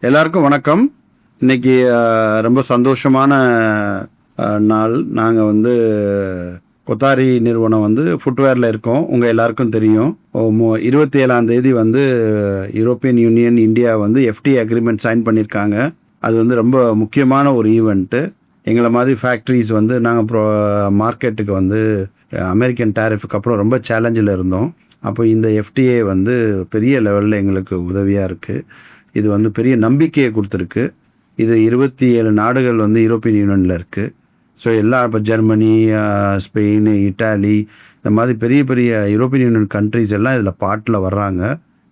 எல்லாருக்கும் வணக்கம். இன்னைக்கு ரொம்ப சந்தோஷமான நாள். நாங்கள் வந்து கொத்தாரி நிறுவனம் வந்து ஃபுட்வேரில் இருக்கோம். உங்கள் எல்லாருக்கும் தெரியும். 27ஆம் தேதி வந்து யூரோப்பியன் யூனியன் இந்தியா வந்து FTA அக்ரிமெண்ட் சைன் பண்ணியிருக்காங்க. அது வந்து ரொம்ப முக்கியமான ஒரு ஈவெண்ட்டு. எங்களை மாதிரி ஃபேக்ட்ரிஸ் வந்து நாங்கள் மார்க்கெட்டுக்கு வந்து அமெரிக்கன் டேரிஃபுக்கு அப்புறம் ரொம்ப சேலஞ்சில் இருந்தோம். அப்போ இந்த FTA வந்து பெரிய லெவலில் எங்களுக்கு உதவியாக இருக்குது. இது வந்து பெரிய நம்பிக்கையை கொடுத்துருக்கு. இது 27 நாடுகள் வந்து யூரோப்பியன் யூனியனில் இருக்குது. ஸோ இப்போ ஜெர்மனி, ஸ்பெயின், இட்டாலி, இந்த மாதிரி பெரிய பெரிய யூரோப்பியன் யூனியன் கண்ட்ரிஸ் எல்லாம் இதில் பாட்டில் வர்றாங்க.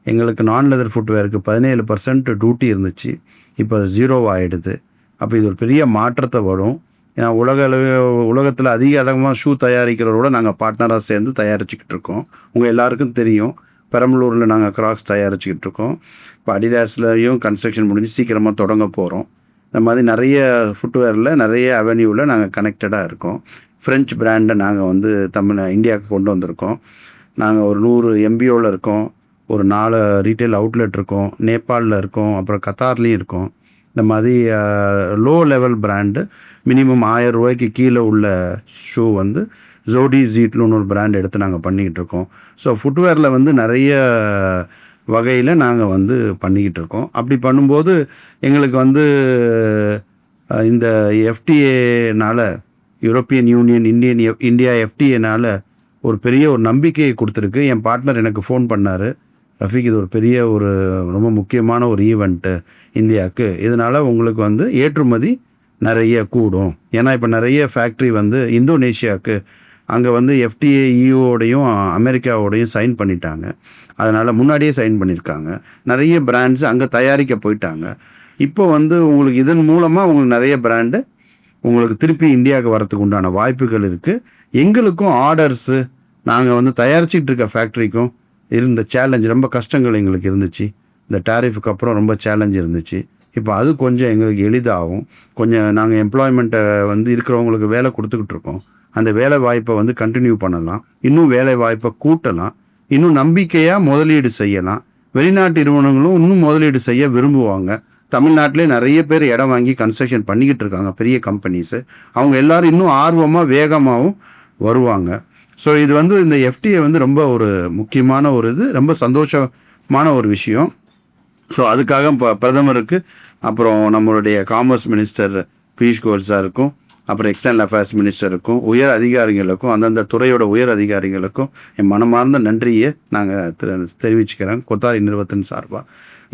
எங்களுக்கு நான் லெதர் ஃபுட்வேருக்கு 17% டியூட்டி இருந்துச்சு. இப்போ அது 0 ஆகிடுது. அப்போ இது ஒரு பெரிய மாற்றத்தை வரும். ஏன்னா உலகத்தில் அதிகமாக ஷூ தயாரிக்கிறவரோட நாங்கள் பார்ட்னராக சேர்ந்து தயாரிச்சுக்கிட்டு இருக்கோம். உங்கள் எல்லாருக்கும் தெரியும், பெரம்பலூரில் நாங்கள் கிராக்ஸ் தயாரிச்சுக்கிட்டு இருக்கோம். இப்போ அடிடாஸ்லையும் கன்ஸ்ட்ரக்ஷன் முடிஞ்சு சீக்கிரமாக தொடங்க போகிறோம். இந்த மாதிரி நிறைய ஃபுட்வேரில் நிறைய அவென்யூவில் நாங்கள் கனெக்டடாக இருக்கோம். ஃப்ரெஞ்ச் பிராண்டை நாங்கள் வந்து இந்தியாவுக்கு கொண்டு வந்திருக்கோம். நாங்கள் ஒரு 100 MBOவில் இருக்கோம். ஒரு 4 ரீட்டைல் அவுட்லெட் இருக்கோம். நேபாளில் இருக்கோம். அப்புறம் கத்தார்லேயும் இருக்கோம். இந்த மாதிரி லோ லெவல் பிராண்டு மினிமம் 1000 ரூபாய்க்கு கீழே உள்ள ஷூ வந்து ஜோடி ஜீட்லுன்னு ஒரு பிராண்ட் எடுத்து நாங்கள் பண்ணிக்கிட்டு இருக்கோம். ஸோ ஃபுட்வேரில் வந்து நிறைய வகையில் நாங்கள் வந்து பண்ணிக்கிட்டு இருக்கோம். அப்படி பண்ணும்போது எங்களுக்கு வந்து இந்த FTAனால், யூரோப்பியன் யூனியன் இந்தியா FTAனால் ஒரு பெரிய ஒரு நம்பிக்கையை கொடுத்துருக்கு. என் பார்ட்னர் எனக்கு ஃபோன் பண்ணார், ரஃபீக், இது ஒரு பெரிய ஒரு ரொம்ப முக்கியமான ஒரு ஈவெண்ட்டு இந்தியாவுக்கு. இதனால் உங்களுக்கு வந்து ஏற்றுமதி நிறைய கூடும். ஏன்னா இப்போ நிறைய ஃபேக்ட்ரி வந்து இந்தோனேஷியாவுக்கு அங்கே வந்து FTA EUவோடையும் அமெரிக்காவோடையும் சைன் பண்ணிட்டாங்க. அதனால் முன்னாடியே சைன் பண்ணியிருக்காங்க. நிறைய பிராண்ட்ஸ் அங்கே தயாரிக்க போயிட்டாங்க. இப்போ வந்து உங்களுக்கு இதன் மூலமாக உங்களுக்கு நிறைய பிராண்டு உங்களுக்கு திருப்பி இந்தியாவுக்கு வரத்துக்கு உண்டான வாய்ப்புகள் இருக்குது. எங்களுக்கும் ஆர்டர்ஸு நாங்கள் வந்து தயாரிச்சிட்டு இருக்க ஃபேக்ட்ரிக்கும் இருந்த சேலஞ்ச், ரொம்ப கஷ்டங்கள் எங்களுக்கு இருந்துச்சு. இந்த டேரிஃபுக்கு அப்புறம் ரொம்ப சேலஞ்ச் இருந்துச்சு. இப்போ அது கொஞ்சம் எங்களுக்கு எளிதாகும். கொஞ்சம் நாங்கள் எம்ப்ளாய்மெண்ட்டை வந்து இருக்கிறவங்களுக்கு வேலை கொடுத்துக்கிட்டு இருக்கோம். அந்த வேலை வாய்ப்பை வந்து கண்டினியூ பண்ணலாம். இன்னும் வேலை வாய்ப்பை கூட்டலாம். இன்னும் நம்பிக்கையாக முதலீடு செய்யலாம். வெளிநாட்டு நிறுவனங்களும் இன்னும் முதலீடு செய்ய விரும்புவாங்க. தமிழ்நாட்டிலே நிறைய பேர் இடம் வாங்கி கன்ஸ்ட்ரக்ஷன் பண்ணிக்கிட்டு இருக்காங்க, பெரிய கம்பெனிஸு. அவங்க எல்லோரும் இன்னும் ஆர்வமாக வேகமாகவும் வருவாங்க. ஸோ இது வந்து இந்த FTA வந்து ரொம்ப ஒரு முக்கியமான ஒரு ரொம்ப சந்தோஷமான ஒரு விஷயம். ஸோ அதுக்காக பிரதமருக்கு, அப்புறம் நம்மளுடைய காமர்ஸ் மினிஸ்டர் பியூஷ் கோயல் சாருக்கும், அப்புறம் எக்ஸ்டர்னல் அஃபேர்ஸ் மினிஸ்டருக்கும், உயர் அதிகாரிகளுக்கும், அந்தந்த துறையோட உயர் அதிகாரிகளுக்கும் என் மனமார்ந்த நன்றியை நாங்கள் தெரிவிச்சுக்கிறேன் கொத்தாரி நிறுவனத்தின் சார்பாக.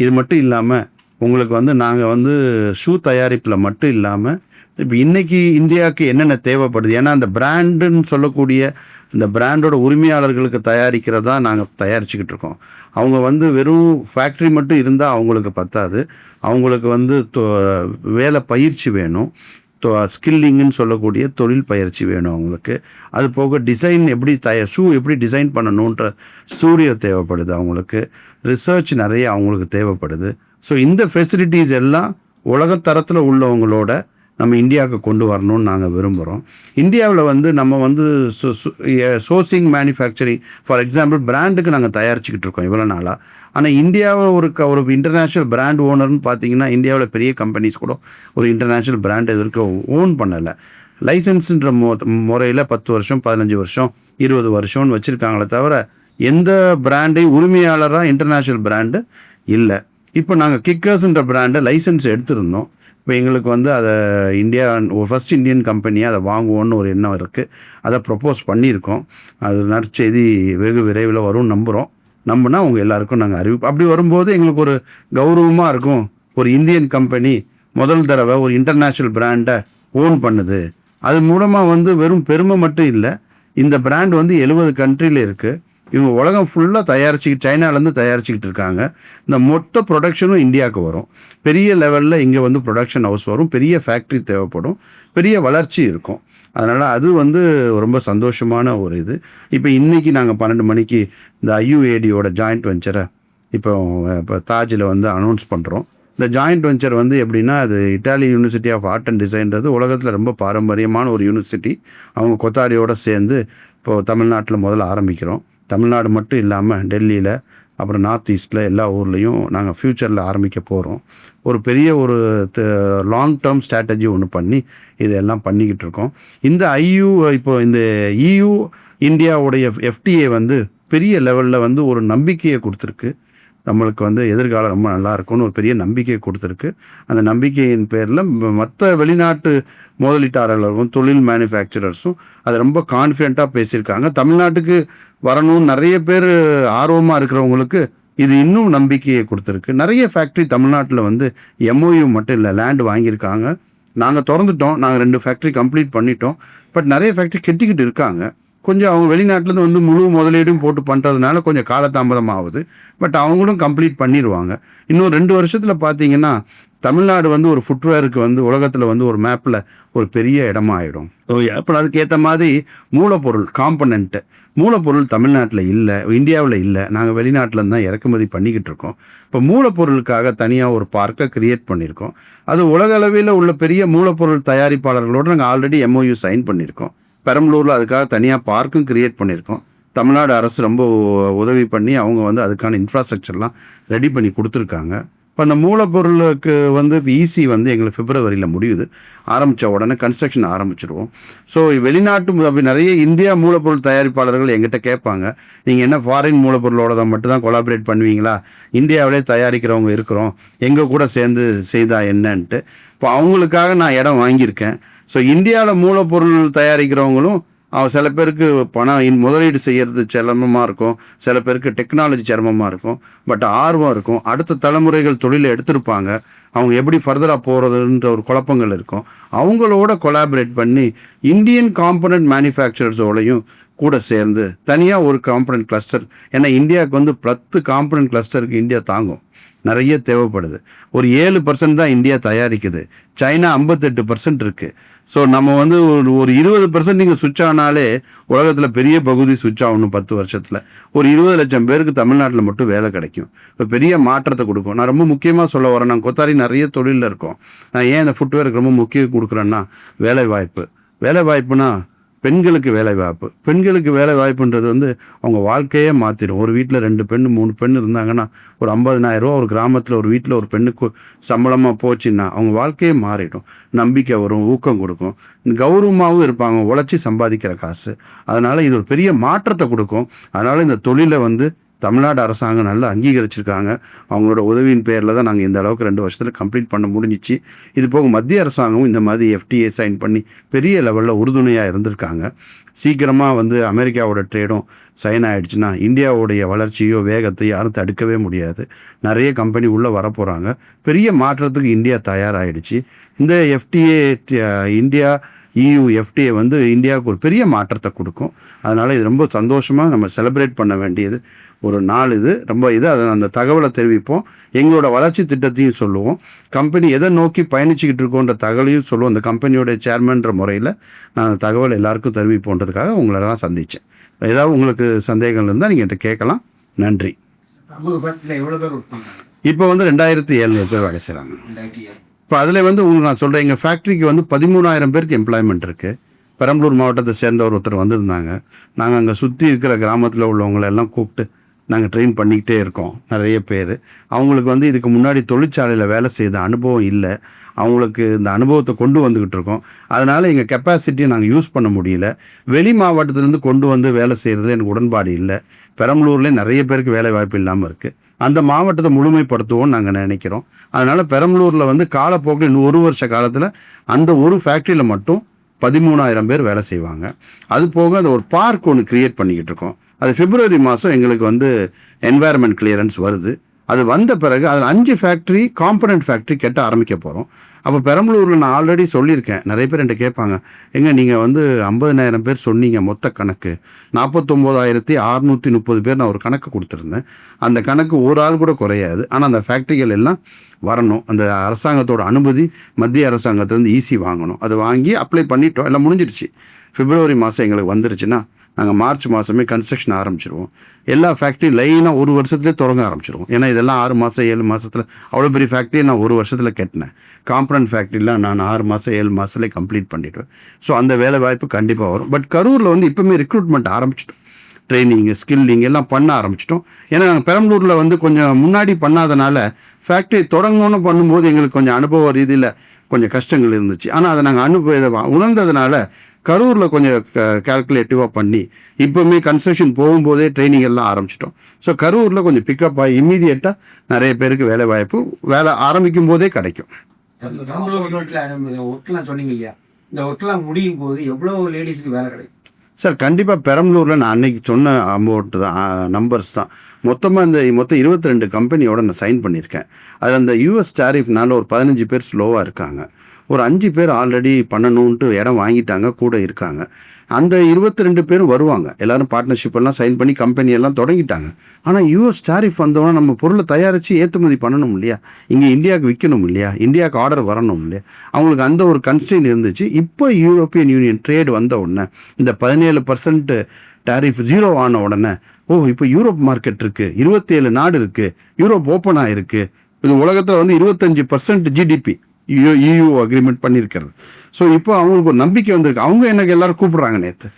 இது மட்டும் இல்லாமல் உங்களுக்கு வந்து நாங்கள் வந்து ஷூ தயாரிப்பில் மட்டும் இல்லாமல் இப்போ இன்றைக்கி இந்தியாவுக்கு என்னென்ன தேவைப்படுது, ஏன்னா அந்த பிராண்டுன்னு சொல்லக்கூடிய இந்த பிராண்டோட உரிமையாளர்களுக்கு தயாரிக்கிறதா நாங்கள் தயாரிச்சுக்கிட்டு இருக்கோம். அவங்க வந்து வெறும் ஃபேக்ட்ரி மட்டும் இருந்தால் அவங்களுக்கு பத்தாது. அவங்களுக்கு வந்து வேலை பயிற்சி வேணும். ஸ்கில்லிங்குன்னு சொல்லக்கூடிய தொழில் பயிற்சி வேணும் அவங்களுக்கு. அது போக டிசைன் எப்படி ஷூ எப்படி டிசைன் பண்ணணுன்ற ஸ்டூடியோ தேவைப்படுது அவங்களுக்கு. ரிசர்ச் நிறைய அவங்களுக்கு தேவைப்படுது. ஸோ இந்த ஃபெசிலிட்டிஸ் எல்லாம் உலகத்தரத்தில் உள்ளவங்களோட நம்ம இந்தியாவுக்கு கொண்டு வரணும்னு நாங்கள் விரும்புகிறோம். இந்தியாவில் வந்து நம்ம வந்து சோர்சிங் மேனுஃபேக்சரிங், ஃபார் எக்ஸாம்பிள் பிராண்டுக்கு நாங்கள் தயாரிச்சுக்கிட்டு இருக்கோம் இவ்வளோ நாளாக. ஆனால் இந்தியாவை ஒரு இன்டர்நேஷ்னல் பிராண்ட் ஓனர்னு பார்த்தீங்கன்னா, இந்தியாவில் பெரிய கம்பெனிஸ் கூட ஒரு இன்டர்நேஷ்னல் பிராண்ட் எதற்கு ஓன் பண்ணலை. லைசன்ஸுன்ற முறையில் 10 வருஷம், 15 வருஷம், 20 வருஷம்னு வச்சுருக்காங்களே தவிர எந்த பிராண்டை உரிமையாளராக இன்டர்நேஷ்னல் பிராண்டு இல்லை. இப்போ நாங்கள் கிக்கர்ஸ்ன்ற பிராண்டை லைசன்ஸ் எடுத்திருந்தோம். இப்போ எங்களுக்கு வந்து அதை ஃபஸ்ட் இந்தியன் கம்பெனியாக அதை வாங்குவோன்னு ஒரு எண்ணம் இருக்குது. அதை ப்ரொப்போஸ் பண்ணியிருக்கோம். அது நற்செய்தி வெகு விரைவில் வரும்னு நம்புனா உங்கள் எல்லாருக்கும் நாங்கள் அறிவிப்போம். அப்படி வரும்போது எங்களுக்கு ஒரு கௌரவமாக இருக்கும். ஒரு இந்தியன் கம்பெனி முதல் தடவை ஒரு இன்டர்நேஷ்னல் பிராண்டை ஓன் பண்ணுது. அது மூலமாக வந்து வெறும் பெருமை மட்டும் இல்லை, இந்த பிராண்ட் வந்து 70 கண்ட்ரியில் இருக்குது. இவங்க உலகம் ஃபுல்லாக சைனாலேருந்து தயாரிச்சுக்கிட்டு இருக்காங்க. இந்த மொத்த ப்ரொடக்ஷனும் இந்தியாவுக்கு வரும். பெரிய லெவலில் இங்கே வந்து ப்ரொடக்ஷன் ஹவுஸ் வரும். பெரிய ஃபேக்ட்ரி தேவைப்படும். பெரிய வளர்ச்சி இருக்கும். அதனால் அது வந்து ரொம்ப சந்தோஷமான ஒரு இது. இப்போ இன்றைக்கி நாங்கள் 12 மணிக்கு இந்த IUADயோட ஜாயிண்ட் வெஞ்சரை இப்போ தாஜில் வந்து அனௌன்ஸ் பண்ணுறோம். இந்த ஜாயிண்ட் வெஞ்சர் வந்து எப்படின்னா, அது Italy university of art and டிசைன்றது உலகத்தில் ரொம்ப பாரம்பரியமான ஒரு யூனிவர்சிட்டி. அவங்க கொத்தாரியோடு சேர்ந்து இப்போது தமிழ்நாட்டில் முதல்ல ஆரம்பிக்கிறோம். தமிழ்நாடு மட்டும் இல்லாமல் டெல்லியில், அப்புறம் நார்த் ஈஸ்ட்டில் எல்லா ஊர்லேயும் நாங்கள் ஃப்யூச்சரில் ஆரம்பிக்க போகிறோம். ஒரு பெரிய ஒரு லாங் டேர்ம் ஸ்ட்ராட்டஜி ஒன்று பண்ணி இதெல்லாம் பண்ணிக்கிட்டு இருக்கோம். இந்த இப்போ இந்த EU இந்தியாவுடைய FTA வந்து பெரிய லெவலில் வந்து ஒரு நம்பிக்கையை கொடுத்துருக்கு. நம்மளுக்கு வந்து எதிர்காலம் ரொம்ப நல்லா இருக்கும்னு ஒரு பெரிய நம்பிக்கையை கொடுத்துருக்கு. அந்த நம்பிக்கையின் பேரில் மற்ற வெளிநாட்டு முதலீட்டாளர்களும் தொழில் மேனுஃபேக்சரர்ஸும் அதை ரொம்ப கான்ஃபிடென்ட்டாக பேசியிருக்காங்க. தமிழ்நாட்டுக்கு வரணும்னு நிறைய பேர் ஆர்வமாக இருக்கிறவங்களுக்கு இது இன்னும் நம்பிக்கையை கொடுத்துருக்கு. நிறைய ஃபேக்ட்ரி தமிழ்நாட்டில் வந்து MOU மட்டும் இல்லை, லேண்டு வாங்கியிருக்காங்க. நாங்கள் திறந்துட்டோம், நாங்கள் 2 ஃபேக்ட்ரி கம்ப்ளீட் பண்ணிட்டோம். பட் நிறைய ஃபேக்ட்ரி கெட்டிக்கிட்டு இருக்காங்க. கொஞ்சம் அவங்க வெளிநாட்டிலேருந்து வந்து முழு முதலீடும் போட்டு பண்ணுறதுனால கொஞ்சம் காலதாமதம் ஆகுது. பட் அவங்களும் கம்ப்ளீட் பண்ணிடுவாங்க. இன்னும் 2 வருஷத்தில் பார்த்தீங்கன்னா தமிழ்நாடு வந்து ஒரு ஃபுட்வேருக்கு வந்து உலகத்தில் வந்து ஒரு மேப்பில் ஒரு பெரிய இடமா ஆகிடும். அப்போ அதுக்கேற்ற மாதிரி மூலப்பொருள் தமிழ்நாட்டில் இல்லை, இந்தியாவில் இல்லை. நாங்கள் வெளிநாட்டில் தான் இறக்குமதி பண்ணிக்கிட்டு இருக்கோம். இப்போ மூலப்பொருளுக்காக தனியாக ஒரு பார்க்கை கிரியேட் பண்ணியிருக்கோம். அது உலக அளவில் உள்ள பெரிய மூலப்பொருள் தயாரிப்பாளர்களோடு நாங்கள் ஆல்ரெடி MOU சைன் பண்ணியிருக்கோம். பெரம்பலூரில் அதுக்காக தனியாக பார்க்கும் கிரியேட் பண்ணியிருக்கோம். தமிழ்நாடு அரசு ரொம்ப உதவி பண்ணி அவங்க வந்து அதுக்கான இன்ஃப்ராஸ்ட்ரக்சர்லாம் ரெடி பண்ணி கொடுத்துருக்காங்க. இப்போ அந்த மூலப்பொருளுக்கு வந்து EC வந்து எங்களுக்கு பிப்ரவரியில் முடியுது. ஆரம்பித்த உடனே கன்ஸ்ட்ரக்ஷன் ஆரம்பிச்சிடுவோம். ஸோ வெளிநாட்டு நிறைய இந்தியா மூலப்பொருள் தயாரிப்பாளர்கள் எங்கிட்ட கேட்பாங்க, நீங்கள் என்ன ஃபாரின் மூலப்பொருளோட தான் மட்டும்தான் கொலாபரேட் பண்ணுவீங்களா, இந்தியாவிலே தயாரிக்கிறவங்க இருக்கிறோம், எங்கள் கூட சேர்ந்து செய்தா என்னன்ட்டு. இப்போ அவங்களுக்காக நான் இடம் வாங்கியிருக்கேன். ஸோ இந்தியாவில் மூலப்பொருள் தயாரிக்கிறவங்களும் சில பேருக்கு பணம் முதலீடு செய்கிறது சிரமமாக இருக்கும், சில பேருக்கு டெக்னாலஜி சிரமமாக இருக்கும். பட் ஆர்வம் இருக்கும், அடுத்த தலைமுறைகள் தொழிலை எடுத்திருப்பாங்க, அவங்க எப்படி ஃபர்தராக போகிறதுன்ற ஒரு குழப்பங்கள் இருக்கும். அவங்களோட கொலாபரேட் பண்ணி இந்தியன் காம்பனண்ட் மேனுஃபேக்சரர்ஸோடையும் கூட சேர்ந்து தனியாக ஒரு காம்பனண்ட் கிளஸ்டர், ஏன்னா இந்தியாவுக்கு வந்து 10 காம்பனண்ட் கிளஸ்டருக்கு இந்தியா தாங்கும், நிறைய தேவைப்படுது. ஒரு 7% தான் இந்தியா தயாரிக்குது, சைனா 58% இருக்குது. ஸோ நம்ம வந்து ஒரு 20% நீங்கள் சுவிட்ச் ஆனாலே உலகத்தில் பெரிய பகுதி சுவிட்ச் ஆகணும். 10 வருஷத்தில் ஒரு 20 லட்சம் பேருக்கு தமிழ்நாட்டில் மட்டும் வேலை கிடைக்கும். இப்போ பெரிய மாற்றத்தை கொடுக்கும். நான் ரொம்ப முக்கியமாக சொல்ல வரேன், நான் கொத்தாரி நிறைய தொழிலில் இருக்கோம். நான் ஏன் இந்த ஃபுட்வேருக்கு ரொம்ப முக்கியம் கொடுக்குறேன்னா, வேலை வாய்ப்புனா பெண்களுக்கு வேலை வாய்ப்புன்றது வந்து அவங்க வாழ்க்கையே மாற்றிடும். ஒரு வீட்டில் 2 பெண் 3 பெண் இருந்தாங்கன்னா ஒரு 50,000 ரூபா ஒரு கிராமத்தில் ஒரு வீட்டில் ஒரு பெண்ணுக்கு சம்பளமாக போச்சுன்னா அவங்க வாழ்க்கையே மாறிடும். நம்பிக்கை வரும், ஊக்கம் கொடுக்கும், கௌரவமாகவும் இருப்பாங்க, உழைச்சி சம்பாதிக்கிற காசு. அதனால் இது ஒரு பெரிய மாற்றத்தை கொடுக்கும். அதனால் இந்த தொழிலை வந்து தமிழ்நாடு அரசாங்கம் நல்லா அங்கீகரிச்சிருக்காங்க. அவங்களோட உதவியின் பேரில் தான் நாங்கள் இந்த அளவுக்கு 2 வருஷத்தில் கம்ப்ளீட் பண்ண முடிஞ்சிச்சு. இது போக மத்திய அரசாங்கமும் இந்த மாதிரி FTA சைன் பண்ணி பெரிய லெவலில் உறுதுணையாக இருந்திருக்காங்க. சீக்கிரமாக வந்து அமெரிக்காவோட ட்ரேடும் சைன் ஆகிடுச்சுன்னா இந்தியாவுடைய வளர்ச்சியோ வேகத்தை யாரும் தடுக்கவே முடியாது. நிறைய கம்பெனி உள்ளே வரப்போகிறாங்க. பெரிய மாற்றத்துக்கு இந்தியா தயாராகிடுச்சு. இந்த இந்தியா EU FTA வந்து இந்தியாவுக்கு ஒரு பெரிய மாற்றத்தை கொடுக்கும். அதனால் இது ரொம்ப சந்தோஷமாக நம்ம செலிப்ரேட் பண்ண வேண்டியது ஒரு நாள். இது ரொம்ப அதை அந்த தகவலை தெரிவிப்போம், எங்களோட வளர்ச்சி திட்டத்தையும் சொல்லுவோம், கம்பெனி எதை நோக்கி பயணிச்சுக்கிட்டு இருக்கோன்ற தகவலையும் சொல்லுவோம். அந்த கம்பெனியோட சேர்மன்ற முறையில் நான் அந்த தகவல் எல்லாருக்கும் தெரிவிப்போன்றதுக்காக உங்களெல்லாம் சந்தித்தேன். ஏதாவது உங்களுக்கு சந்தேகங்கள் இருந்தால் நீங்கள் என்கிட்ட கேட்கலாம். நன்றி. இப்போ வந்து 2700 பேர் வேலை செய்கிறாங்க. இப்போ அதில் வந்து உங்களுக்கு நான் சொல்கிறேன், எங்கள் ஃபேக்ட்ரிக்கு வந்து 13,000 பேருக்கு எம்ப்ளாய்மெண்ட் இருக்குது. பெரம்பலூர் மாவட்டத்தை சேர்ந்த ஒருத்தர் வந்திருந்தாங்க. நாங்கள் அங்கே சுற்றி இருக்கிற கிராமத்தில் உள்ளவங்களெல்லாம் கூப்பிட்டு நாங்கள் ட்ரெயின் பண்ணிக்கிட்டே இருக்கோம். நிறைய பேர் அவங்களுக்கு வந்து இதுக்கு முன்னாடி தொழிற்சாலையில் வேலை செய்த அனுபவம் இல்லை, அவங்களுக்கு இந்த அனுபவத்தை கொண்டு வந்துக்கிட்டு இருக்கோம். அதனால் எங்கள் கெப்பாசிட்டியை நாங்கள் யூஸ் பண்ண முடியல. வெளி மாவட்டத்திலேருந்து கொண்டு வந்து வேலை செய்கிறதுல எனக்கு உடன்பாடு இல்லை. பெரம்பலூர்லேயே நிறைய பேருக்கு வேலை வாய்ப்பு இல்லாமல் இருக்குது. அந்த மாவட்டத்தை முழுமைப்படுத்துவோம்னு நாங்கள் நினைக்கிறோம். அதனால் பெரம்பலூரில் வந்து காலப்போக்கில் இன்னும் 1 வருஷ காலத்தில் அந்த ஒரு ஃபேக்ட்ரியில் மட்டும் 13,000 பேர் வேலை செய்வாங்க. அது போக அந்த ஒரு பார்க் ஒன்று கிரியேட் பண்ணிக்கிட்டு இருக்கோம். அது பிப்ரவரி மாதம் எங்களுக்கு வந்து என்வாயர்மெண்ட் கிளியரன்ஸ் வருது. அது வந்த பிறகு அதில் 5 ஃபேக்ட்ரி காம்பனண்ட் ஃபேக்ட்ரி கட்ட ஆரம்பிக்க போகிறோம். அப்போ பெரம்பலூரில் நான் ஆல்ரெடி சொல்லியிருக்கேன், நிறைய பேர் என்கிட்ட கேட்பாங்க, நீங்கள் வந்து 50,000 பேர் சொன்னீங்க, மொத்த கணக்கு 49,630 பேர் நான் ஒரு கணக்கு கொடுத்துருந்தேன். அந்த கணக்கு ஒரு ஆள் கூட குறையாது. ஆனால் அந்த ஃபேக்ட்ரிகள் எல்லாம் வரணும், அந்த அரசாங்கத்தோட அனுமதி மத்திய அரசாங்கத்திலேருந்து EC வாங்கணும். அது வாங்கி அப்ளை பண்ணிட்டோம், எல்லாம் முடிஞ்சிருச்சு. பிப்ரவரி மாதம் எங்களுக்கு வந்துருச்சுன்னா நாங்கள் மார்ச் மாதமே கன்ஸ்ட்ரக்ஷன் ஆரம்பிச்சிருவோம். எல்லா ஃபேக்ட்ரி லைனாக 1 வருஷத்துலேயே தொடங்க ஆரம்பிச்சிருவோம். ஏன்னா இதெல்லாம் 6 மாதம் 7 மாதத்தில் அவ்வளோ பெரிய ஃபேக்ட்ரியை நான் 1 வருஷத்தில் கட்டினேன். காம்பனண்ட் ஃபேக்ட்ரிலாம் நான் 6 மாதம் 7 மாதத்துலேயே கம்ப்ளீட் பண்ணிவிடுவேன். ஸோ அந்த வேலை வாய்ப்பு கண்டிப்பாக வரும். பட் கரூரில் வந்து இப்போவுமே ரெக்ரூட்மெண்ட் ஆரம்பிச்சிட்டோம். ட்ரைனிங்கு ஸ்கில்லிங் எல்லாம் பண்ண ஆரம்பிச்சிட்டோம். ஏன்னா நாங்கள் பெரம்பலூரில் வந்து கொஞ்சம் முன்னாடி பண்ணாதனால ஃபேக்ட்ரி தொடங்கணும்னு பண்ணும்போது எங்களுக்கு கொஞ்சம் அனுபவ ரீதியில் கொஞ்சம் கஷ்டங்கள் இருந்துச்சு. ஆனால் அதை நாங்கள் உணர்ந்ததுனால கரூரில் கொஞ்சம் கால்குலேட்டிவாக பண்ணி இப்போவுமே கன்ஸ்ட்ரக்ஷன் போகும்போதே ட்ரைனிங் எல்லாம் ஆரம்பிச்சிட்டோம். ஸோ கரூரில் கொஞ்சம் பிக்கப் ஆகி இம்மீடியட்டாக நிறைய பேருக்கு வேலை வாய்ப்பு வேலை ஆரம்பிக்கும் போதே கிடைக்கும். ஒர்க்லாம் சொன்னீங்க இல்லையா, இந்த ஒர்க்லாம் முடியும் போது எவ்வளோ லேடிஸ்க்கு வேலை கிடைக்கும் சார்? கண்டிப்பாக பெரம்பலூரில் நான் அன்னைக்கு சொன்ன அமௌண்ட்டு தான் நம்பர்ஸ் தான். மொத்தமாக மொத்தம் 22 கம்பெனியோட நான் சைன் பண்ணியிருக்கேன். அதில் அந்த யூஎஸ் டாரிஃப்னால ஒரு 15 பேர் ஸ்லோவாக இருக்காங்க. ஒரு 5 பேர் ஆல்ரெடி பண்ணணுன்ட்டு இடம் வாங்கிட்டாங்க, கூட இருக்காங்க. அந்த 22 பேரும் வருவாங்க. எல்லோரும் பார்ட்னர்ஷிப் எல்லாம் சைன் பண்ணி கம்பெனி எல்லாம் தொடங்கிட்டாங்க. ஆனால் யூஎஸ் டாரிஃப் வந்தோன்னா நம்ம பொருளை தயாரித்து ஏற்றுமதி பண்ணணும் இல்லையா, இங்கே இந்தியாவுக்கு விற்கணும் இல்லையா, இந்தியாவுக்கு ஆர்டர் வரணும் இல்லையா, அவங்களுக்கு அந்த ஒரு கன்ஸ்ட்ரெயின் இருந்துச்சு. இப்போ யூரோப்பியன் யூனியன் ட்ரேட் வந்த உடனே இந்த 17% டாரிஃப் 0 ஆன உடனே இப்போ யூரோப் மார்க்கெட் இருக்குது, 27 நாடு இருக்குது, யூரோப் ஓப்பன் ஆகிருக்கு. இது உலகத்தில் வந்து 25% ஜிடிபி EU அக்ரிமெண்ட் பண்ணியிருக்கிறது. ஸோ இப்போ அவங்களுக்கு ஒரு நம்பிக்கை வந்திருக்கு. அவங்க எனக்கு எல்லோரும் கூப்பிட்றாங்க நேற்று,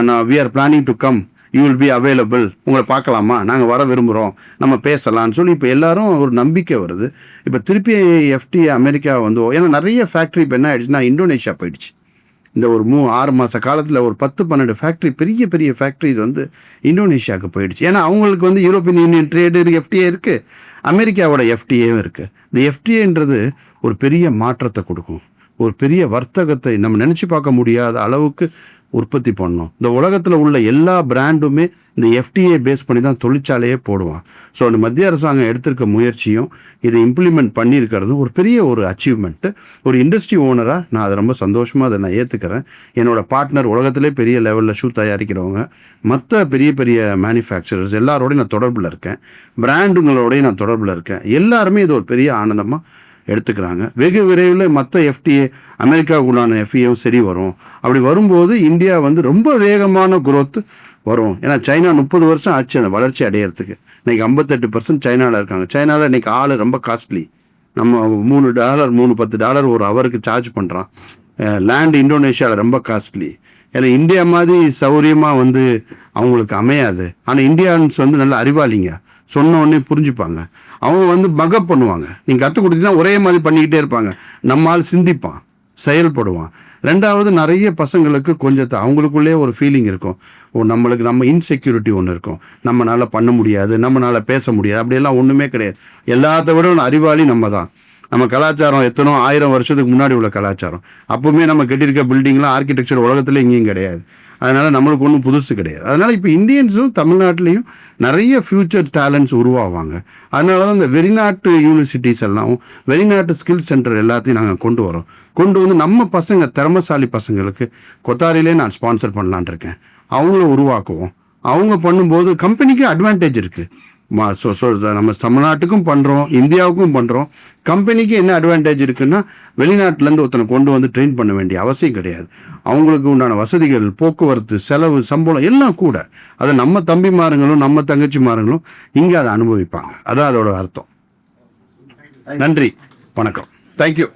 நான் we are planning to come, you will be available, உங்களை பார்க்கலாமா, நாங்கள் வர விரும்புகிறோம், நம்ம பேசலான்னு சொல்லி இப்போ எல்லாரும் ஒரு நம்பிக்கை வருது. இப்போ திருப்பி FTA அமெரிக்கா வந்து, ஏன்னா நிறைய ஃபேக்ட்ரி இப்போ என்ன ஆயிடுச்சுன்னா இந்தோனேஷியா போயிடுச்சு. இந்த ஒரு 6 மாத காலத்தில் ஒரு 10-12 ஃபேக்ட்ரி, பெரிய பெரிய ஃபேக்ட்ரிஸ் வந்து இந்தோனேஷியாவுக்கு போயிடுச்சு. ஏன்னா அவங்களுக்கு வந்து யூரோப்பியன் யூனியன் ட்ரேடு FTA இருக்குது, அமெரிக்காவோட FTAவும் இருக்குது. இந்த FTAன்றது ஒரு பெரிய மாற்றத்தை கொடுக்கும், ஒரு பெரிய வர்த்தகத்தை நம்ம நினச்சி பார்க்க முடியாத அளவுக்கு உற்பத்தி பண்ணோம். இந்த உலகத்தில் உள்ள எல்லா பிராண்டுமே இந்த FTA பேஸ் பண்ணி தான் தொழிற்சாலையே போடுவான். ஸோ அந்த மத்திய அரசாங்கம் எடுத்திருக்க முயற்சியும் இதை இம்ப்ளிமெண்ட் பண்ணியிருக்கிறதும் ஒரு பெரிய ஒரு அச்சீவ்மெண்ட்டு. ஒரு இண்டஸ்ட்ரி ஓனராக நான் அதை ரொம்ப சந்தோஷமாக அதை நான் ஏற்றுக்கிறேன். என்னோடய பார்ட்னர் உலகத்திலே பெரிய லெவலில் ஷூ தயாரிக்கிறவங்க, மற்ற பெரிய பெரிய மேனுஃபேக்சரர்ஸ் எல்லாரோடையும் நான் தொடர்பில் இருக்கேன், பிராண்டுங்களோடையும் நான் தொடர்பில் இருக்கேன். எல்லாருமே இது ஒரு பெரிய ஆனந்தமாக எடுத்துக்கிறாங்க. வெகு விரைவில் மற்ற FTA அமெரிக்காவுக்குள்ளான FTAவும் சரி வரும். அப்படி வரும்போது இந்தியா வந்து ரொம்ப வேகமான குரோத் வரும். ஏன்னா சைனா 30 வருஷம் ஆச்சு அந்த வளர்ச்சி அடையிறதுக்கு. இன்றைக்கி 58% சைனாவில் இருக்காங்க. சைனாவில் இன்றைக்கி ஆள் ரொம்ப காஸ்ட்லி. நம்ம $3-10 ஒரு ஹவருக்கு சார்ஜ் பண்ணுறான். லேண்ட் இந்தோனேஷியாவில் ரொம்ப காஸ்ட்லி. ஏன்னா இந்தியா மாதிரி சௌரியமாக வந்து அவங்களுக்கு அமையாது. ஆனால் இந்தியான்ஸ் வந்து நல்ல அறிவாளிங்க, சொன்ன உடனே புரிஞ்சுப்பாங்க. அவங்க வந்து மகப் பண்ணுவாங்க. நீங்கள் கற்றுக் கொடுத்தீங்கன்னா ஒரே மாதிரி பண்ணிக்கிட்டே இருப்பாங்க. நம்மால் சிந்திப்பான், செயல்படுவான். ரெண்டாவது, நிறைய பசங்களுக்கு கொஞ்சம் அவங்களுக்குள்ளே ஒரு ஃபீலிங் இருக்கும், நம்மளுக்கு நம்ம இன்செக்யூரிட்டி ஒன்று இருக்கும், நம்மளால் பண்ண முடியாது, நம்மளால் பேச முடியாது. அப்படியெல்லாம் ஒன்றுமே கிடையாது. எல்லாத்த விட அறிவாளி நம்ம தான். நம்ம கலாச்சாரம் எத்தனோ 1000 வருஷத்துக்கு முன்னாடி உள்ள கலாச்சாரம். அப்போவுமே நம்ம கட்டியிருக்க பில்டிங்லாம் ஆர்கிடெக்சர் உலகத்தில் எங்கேயும் கிடையாது. அதனால் நம்மளுக்கு ஒன்றும் புதுசு கிடையாது. அதனால் இப்போ இந்தியன்ஸும் தமிழ்நாட்டிலையும் நிறைய ஃப்யூச்சர் டேலண்ட்ஸ் உருவாவாங்க. அதனால தான் இந்த வெளிநாட்டு யூனிவர்சிட்டிஸ் எல்லாம், வெளிநாட்டு ஸ்கில் சென்டர் எல்லாத்தையும் நாங்கள் கொண்டு வந்து நம்ம பசங்க, திறமசாலி பசங்களுக்கு கொத்தாரிலே நான் ஸ்பான்சர் பண்ணலான் இருக்கேன். அவங்கள உருவாக்குவோம். அவங்க பண்ணும்போது கம்பெனிக்கு அட்வான்டேஜ் இருக்குது. நம்ம தமிழ்நாட்டுக்கும் பண்ணுறோம், இந்தியாவுக்கும் பண்ணுறோம். கம்பெனிக்கு என்ன அட்வான்டேஜ் இருக்குன்னா, வெளிநாட்டிலேருந்து ஒருத்தனை கொண்டு வந்து ட்ரெயின் பண்ண வேண்டிய அவசியம் கிடையாது. அவங்களுக்கு உண்டான வசதிகள், போக்குவரத்து செலவு, சம்பளம் எல்லாம் கூட அதை நம்ம தம்பிமாருங்களும் நம்ம தங்கச்சிமாருங்களும் இங்கே அதை அனுபவிப்பாங்க. அதான் அதோட அர்த்தம். நன்றி, வணக்கம், தேங்க்யூ.